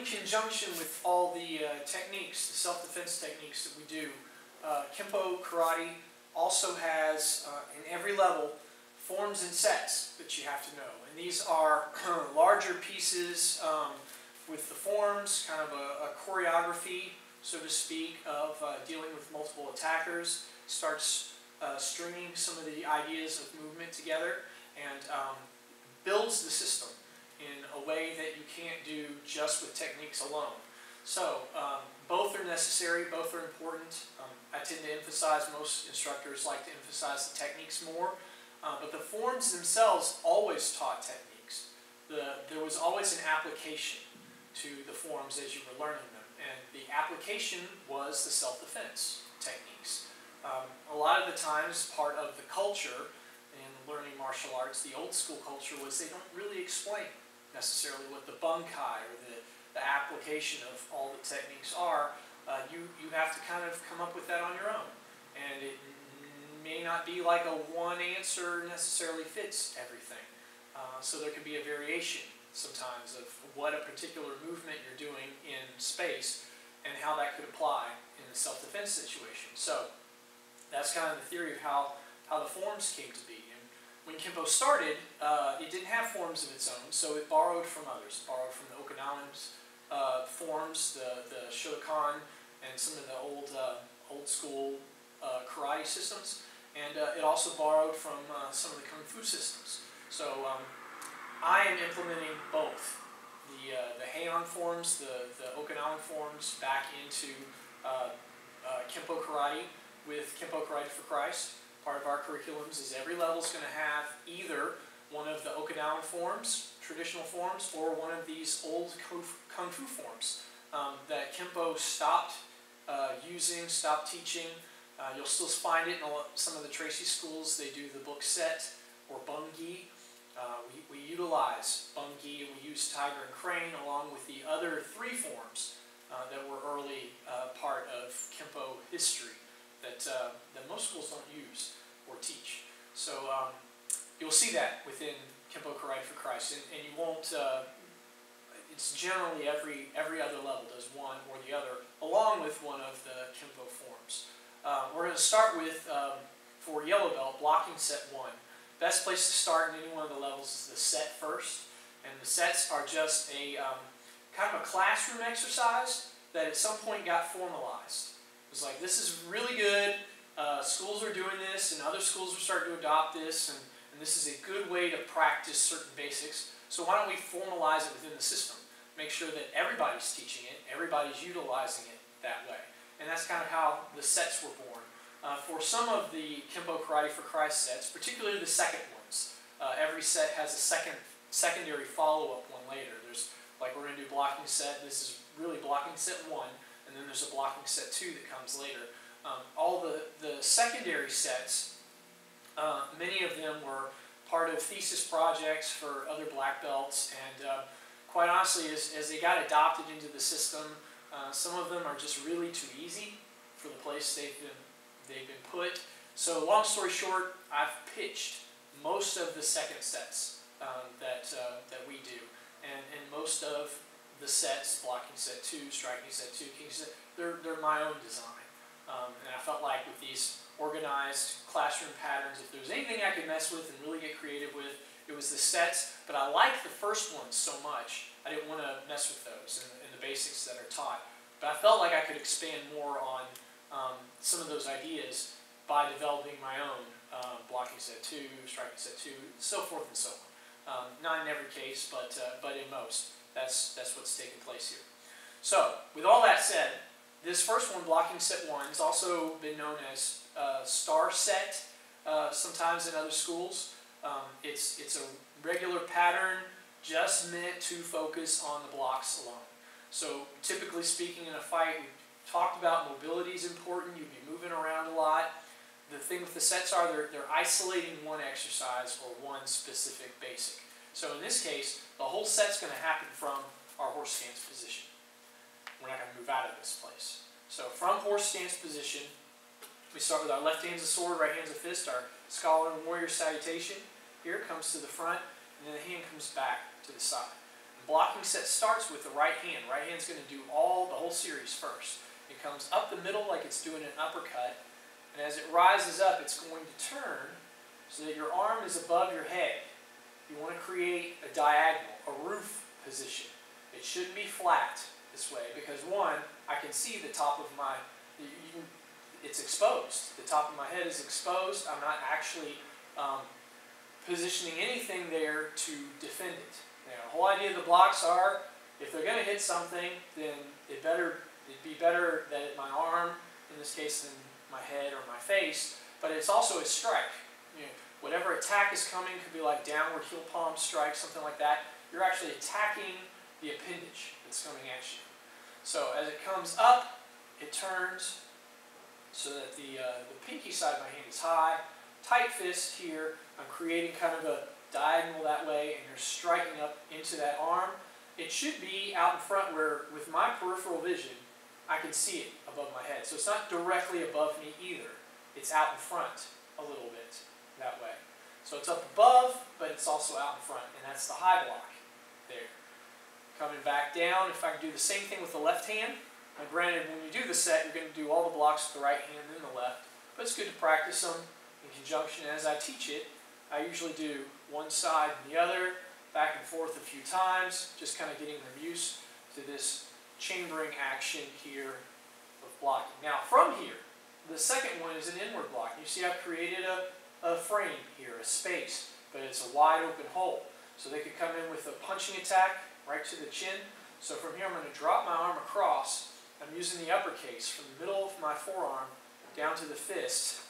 in conjunction with all the techniques, the self-defense techniques that we do, Kenpo Karate also has, in every level, forms and sets that you have to know. And these are larger pieces with the forms, kind of a choreography, so to speak, of dealing with multiple attackers. Starts stringing some of the ideas of movement together and builds the system in a way that you can't do just with techniques alone. So both are necessary, both are important. I tend to emphasize, most instructors like to emphasize the techniques more, but the forms themselves always taught techniques. There was always an application to the forms as you were learning them, and the application was the self-defense techniques. A lot of the times, part of the culture in learning martial arts, the old school culture, was they don't really explain necessarily what the bunkai or the application of all the techniques are. You have to kind of come up with that on your own, and it may not be like a one answer necessarily fits everything. So there can be a variation sometimes of what a particular movement you're doing in space and how that could apply in a self-defense situation. So that's kind of the theory of how the forms came to be. And when Kenpo started, it didn't have forms of its own, so it borrowed from others. It borrowed from the Okinawan forms, the Shotokan, and some of the old school karate systems. And it also borrowed from some of the kung fu systems. So I am implementing both the Heian forms, the Okinawan forms, back into Kenpo Karate with Kenpo Karate for Christ. Part of our curriculums is every level is going to have either one of the Okinawan forms, traditional forms, or one of these old kung fu forms that Kenpo stopped using, stopped teaching. You'll still find it in some of the Tracy schools. They do the book set or bungi. We utilize bungi, and we use tiger and crane along with the other three forms that were early part of Kenpo history that most schools don't use or teach. So you'll see that within Kenpo Karate for Christ, and you won't. It's generally every other level does one or the other, along with one of the Kenpo forms. We're going to start with, for yellow belt, blocking set 1. Best place to start in any one of the levels is the set first. And the sets are just a kind of a classroom exercise that at some point got formalized. It was like, this is really good, schools are doing this, and other schools are starting to adopt this, and this is a good way to practice certain basics. So why don't we formalize it within the system? Make sure that everybody's teaching it, everybody's utilizing it that way. And that's kind of how the sets were born. For some of the Kenpo Karate for Christ sets, particularly the second ones, every set has a secondary follow-up one later. There's, like, we're going to do blocking set. This is really blocking set 1, and then there's a blocking set 2 that comes later. All the secondary sets, many of them were part of thesis projects for other black belts, and quite honestly, as they got adopted into the system, some of them are just really too easy for the place they've been put. So long story short, I've pitched most of the second sets that we do, and most of the sets, blocking set 2, striking set 2, king set, they're my own design. And I felt like with these organized classroom patterns, if there was anything I could mess with and really get creative with, it was the sets. But I liked the first ones so much, I didn't want to mess with those and the basics that are taught. But I felt like I could expand more on some of those ideas by developing my own blocking set 2, striking set 2, so forth and so on. Not in every case, but in most. That's what's taking place here. So, with all that said, this first one, blocking set 1, has also been known as star set sometimes in other schools. It's a regular pattern just meant to focus on the blocks alone. So typically speaking in a fight, we talked about mobility is important. You'd be moving around a lot. The thing with the sets are they're isolating one exercise or one specific basic. So in this case, the whole set's going to happen from our horse stance position. We're not going to move out of this place. So from horse stance position, we start with our left hand's a sword, right hand's a fist, our scholar and warrior salutation. Here it comes to the front, and then the hand comes back to the side. The blocking set starts with the right hand. Right hand's going to do the whole series first. It comes up the middle like it's doing an uppercut, and as it rises up, it's going to turn so that your arm is above your head. You want to create a diagonal, a roof position. It shouldn't be flat this way because one, I can see the top of my, it's exposed. The top of my head is exposed. I'm not actually positioning anything there to defend it. Now, the whole idea of the blocks are, if they're going to hit something, then it'd be better that my arm, in this case, than my head or my face, but it's also a strike. You know, whatever attack is coming, could be like downward heel palm strike, something like that. You're actually attacking the appendage that's coming at you. So as it comes up, it turns so that the pinky side of my hand is high, tight fist here. I'm creating kind of a diagonal that way, and you're striking up into that arm. It should be out in front where, with my peripheral vision, I can see it above my head. So it's not directly above me either. It's out in front a little bit that way. So it's up above, but it's also out in front, and that's the high block there. Coming back down, if I can do the same thing with the left hand. Now granted, when you do the set, you're going to do all the blocks with the right hand and the left, but it's good to practice them in conjunction. As I teach it, I usually do one side and the other, back and forth a few times, just kind of getting them used to this chambering action here of blocking. Now from here, the second one is an inward block. You see I've created a frame here, a space, but it's a wide open hole. So they could come in with a punching attack right to the chin. So from here I'm going to drop my arm across. I'm using the uppercase from the middle of my forearm down to the fist.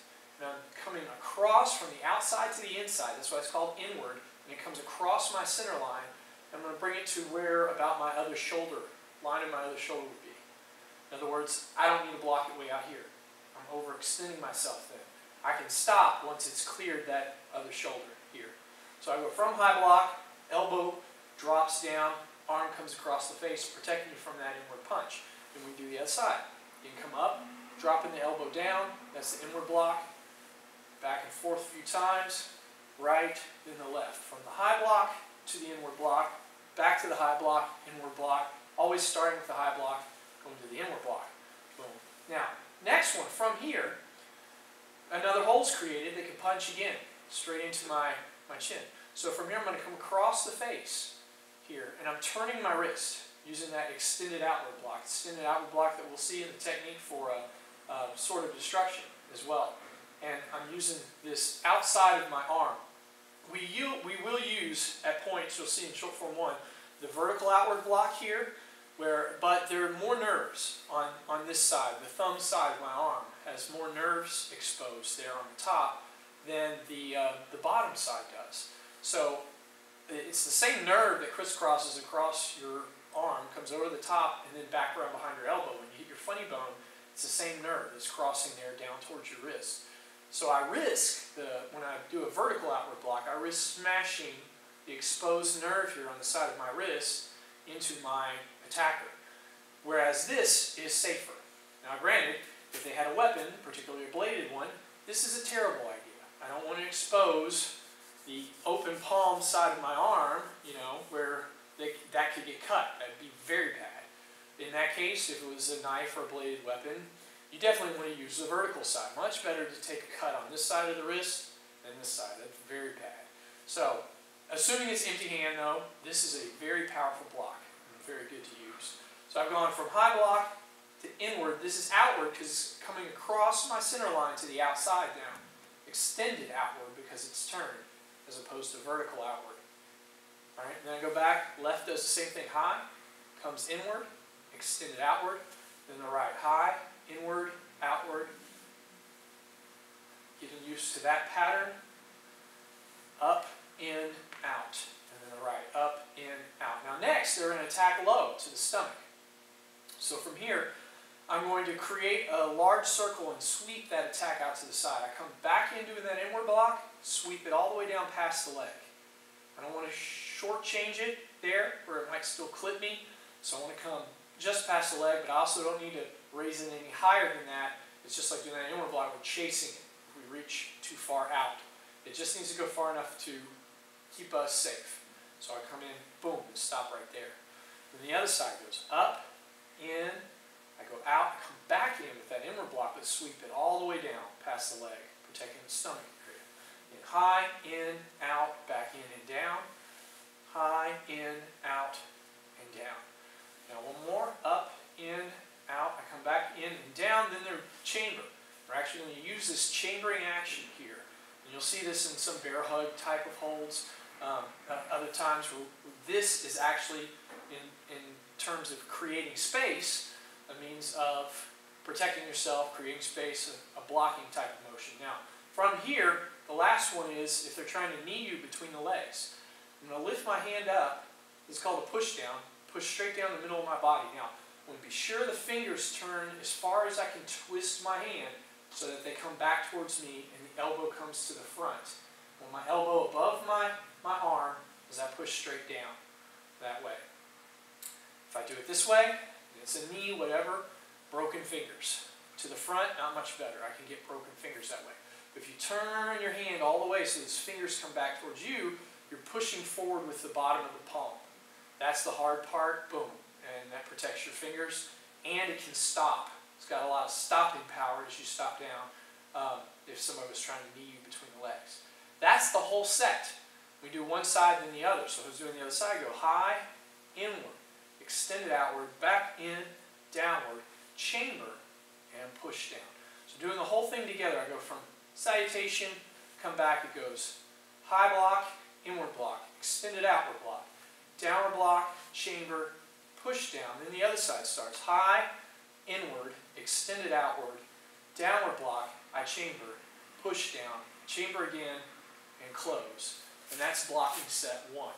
And I'm coming across from the outside to the inside. That's why it's called inward. And it comes across my center line. I'm going to bring it to where about my other shoulder, line of my other shoulder would be. In other words, I don't need to block it way out here. I'm overextending myself then. I can stop once it's cleared that other shoulder here. So I go from high block, elbow drops down, arm comes across the face, protecting you from that inward punch. Then we do the other side. You can come up, dropping the elbow down, that's the inward block. Back and forth a few times, right, then the left. From the high block to the inward block, back to the high block, inward block, always starting with the high block, going to the inward block. Boom. Now, next one, from here, another hole's created that can punch again, straight into my chin. So from here I'm going to come across the face here, and I'm turning my wrist using that extended outward block that we'll see in the technique for sort of destruction as well. And I'm using this outside of my arm. We will use, at points, you'll see in short form 1, the vertical outward block here, but there are more nerves on this side. The thumb side of my arm has more nerves exposed there on the top than the bottom side does. So it's the same nerve that crisscrosses across your arm, comes over the top, and then back around behind your elbow. When you hit your funny bone, it's the same nerve that's crossing there down towards your wrist. So I risk, when I do a vertical outward block, I risk smashing the exposed nerve here on the side of my wrist into my attacker. Whereas this is safer. Now granted, if they had a weapon, particularly a bladed one, this is a terrible idea. I don't want to expose the open palm side of my arm, you know, where that could get cut. That would be very bad. In that case, if it was a knife or a bladed weapon, you definitely want to use the vertical side. Much better to take a cut on this side of the wrist than this side. That's very bad. So, assuming it's empty hand though, this is a very powerful block and very good to use. So I've gone from high block to inward. This is outward because it's coming across my center line to the outside now. Extended outward because it's turned as opposed to vertical outward. Alright, then I go back. Left does the same thing. High, comes inward, extended outward. Then the right, high, inward, outward. Getting used to that pattern. Up, in, out. And then the right, up, in, out. Now next, they're going to attack low to the stomach. So from here, I'm going to create a large circle and sweep that attack out to the side. I come back into that inward block, sweep it all the way down past the leg. I don't want to shortchange it there where it might still clip me. So I want to come just past the leg, but I also don't need to raise it any higher than that. It's just like doing that inward block, we're chasing it. If we reach too far out. It just needs to go far enough to keep us safe. So I come in, boom, and stop right there. Then the other side goes up, in, I go out, I come back in with that inward block, but sweep it all the way down past the leg, protecting the stomach area. In, high, in, out, back in and down. High, in, out, and down. Now one more, up, in, out, I come back in and down, then they're chamber. We're actually going to use this chambering action here. And you'll see this in some bear hug type of holds. Other times where this is actually, in terms of creating space, a means of protecting yourself, creating space, a blocking type of motion. Now, from here, the last one is if they're trying to knee you between the legs. I'm going to lift my hand up. It's called a push down. Push straight down the middle of my body. Now, I want to be sure the fingers turn as far as I can twist my hand so that they come back towards me and the elbow comes to the front. I want my elbow above my arm as I push straight down that way. If I do it this way, it's a knee, whatever, broken fingers. To the front, not much better. I can get broken fingers that way. But if you turn your hand all the way so those fingers come back towards you, you're pushing forward with the bottom of the palm. That's the hard part, boom. And that protects your fingers. And it can stop. It's got a lot of stopping power as you stop down if somebody was trying to knee you between the legs. That's the whole set. We do one side then the other. So who's doing the other side? Go high, inward, extend it outward, back in, downward, chamber, and push down. So doing the whole thing together, I go from salutation, come back, it goes high block, inward block, extended outward block, downward block, chamber, push down. Then the other side starts high, inward, extended outward, downward block, I chamber, push down, chamber again, and close. And that's blocking set 1.